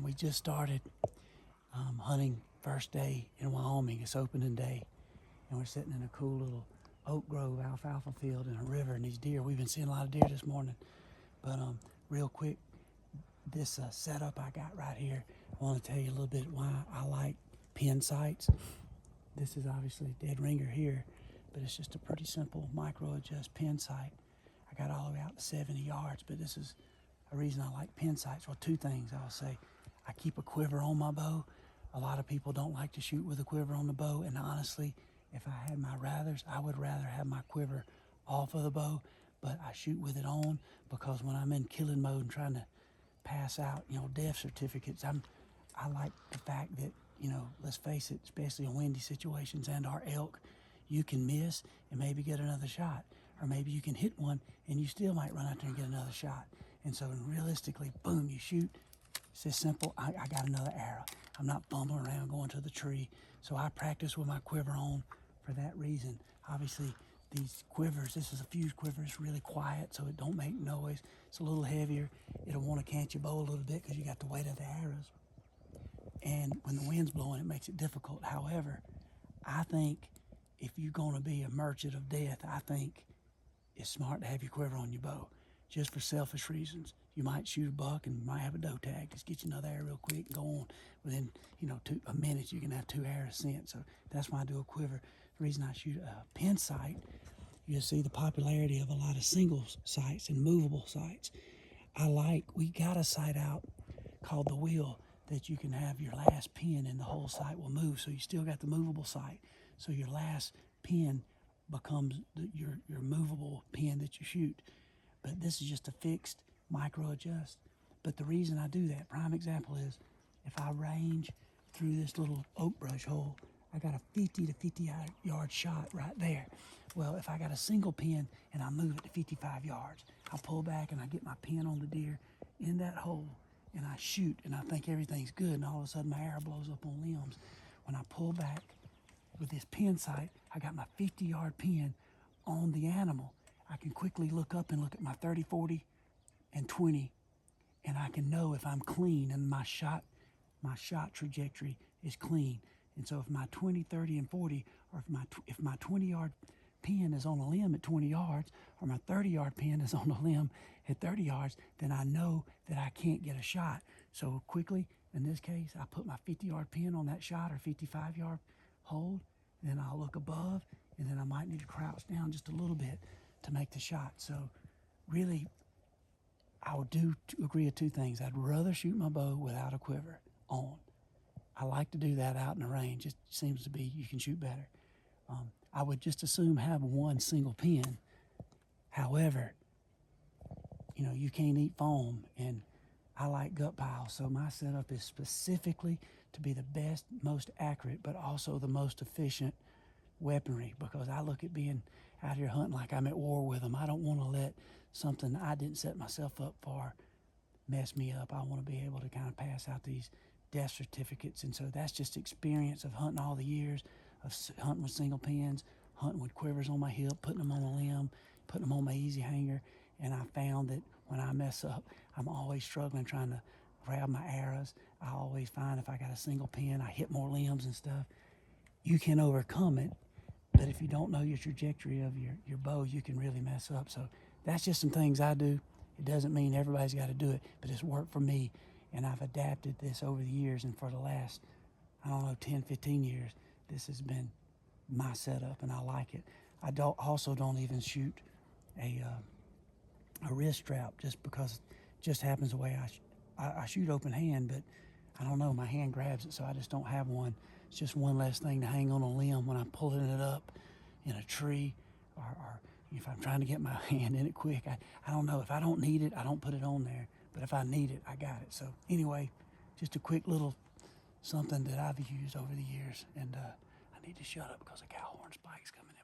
and we just started hunting first day in Wyoming. It's opening day, and we're sitting in a cool little oak grove alfalfa field in a river, and these deer, we've been seeing a lot of deer this morning. But real quick, this setup I got right here, I want to tell you a little bit why I like pin sights. This is obviously a dead ringer here, but it's just a pretty simple micro adjust pin sight. I got all the way out to 70 yards, but this is a reason I like pin sights. Well, two things I'll say. I keep a quiver on my bow. A lot of people don't like to shoot with a quiver on the bow, and honestly, if I had my rathers, I would rather have my quiver off of the bow, but I shoot with it on because when I'm in killing mode and trying to pass out, death certificates, I like the fact that, let's face it, especially in windy situations and our elk, you can miss and maybe get another shot, or maybe you can hit one and you still might run out there and get another shot. And so realistically, boom, you shoot. It's this simple. I got another arrow. I'm not fumbling around going to the tree. So I practice with my quiver on for that reason. Obviously, these quivers, this is a fused quiver, it's really quiet, so it don't make noise. It's a little heavier. It'll want to cant your bow a little bit because you got the weight of the arrows. And when the wind's blowing, it makes it difficult. However, I think if you're going to be a merchant of death, I think it's smart to have your quiver on your bow, just for selfish reasons. You might shoot a buck and might have a doe tag. Just get you another arrow real quick and go on. Within, a minute, you can have 2 arrows sent. So that's why I do a quiver. The reason I shoot a pin sight, you'll see the popularity of a lot of single sights and movable sights. We got a sight out called the wheel that you can have your last pin and the whole sight will move. So you still got the movable sight. So your last pin becomes your movable pin that you shoot. But this is just a fixed micro adjust. But the reason I do that, prime example is, if I range through this little oak brush hole, I got a 50 to 50 yard shot right there. Well, if I got a single pin and I move it to 55 yards, I pull back and I get my pin on the deer in that hole and I shoot and I think everything's good, and all of a sudden my arrow blows up on limbs. When I pull back with this pin sight, I got my 50 yard pin on the animal. I can quickly look up and look at my 30, 40, and 20, and I can know if I'm clean and my shot trajectory is clean. And so if my 20, 30, and 40, or if my 20 yard pin is on a limb at 20 yards, or my 30 yard pin is on a limb at 30 yards, then I know that I can't get a shot. So quickly, in this case, I put my 50 yard pin on that shot, or 55 yard hold, and then I'll look above, and then I might need to crouch down just a little bit to make the shot. So really, I would agree with two things. I'd rather shoot my bow without a quiver on. I like to do that out in the range. It seems to be you can shoot better. I would just assume have one single pin. However, you can't eat foam, and I like gut piles, so my setup is specifically to be the best, most accurate, but also the most efficient weaponry, because I look at being out here hunting like I'm at war with them. I don't want to let something I didn't set myself up for mess me up. I want to be able to kind of pass out these death certificates, and so that's just experience of hunting all the years, of hunting with single pins, hunting with quivers on my hip, putting them on a limb, putting them on my easy hanger, and I found that when I mess up, I'm always struggling trying to grab my arrows. I always find if I got a single pin, I hit more limbs and stuff. You can overcome it, but if you don't know your trajectory of your bow, you can really mess up. So that's just some things I do. It doesn't mean everybody's got to do it, but it's worked for me, and I've adapted this over the years, and for the last, 10, 15 years, this has been my setup, and I like it. I don't even shoot a wrist strap, just because it just happens the way I shoot open hand, but I don't know, my hand grabs it, so I just don't have one. It's just one less thing to hang on a limb when I'm pulling it up in a tree, or if I'm trying to get my hand in it quick. I don't know. If I don't need it, I don't put it on there, but if I need it, I got it. So anyway, just a quick little something that I've used over the years, and I need to shut up because a cow horn spike's coming in.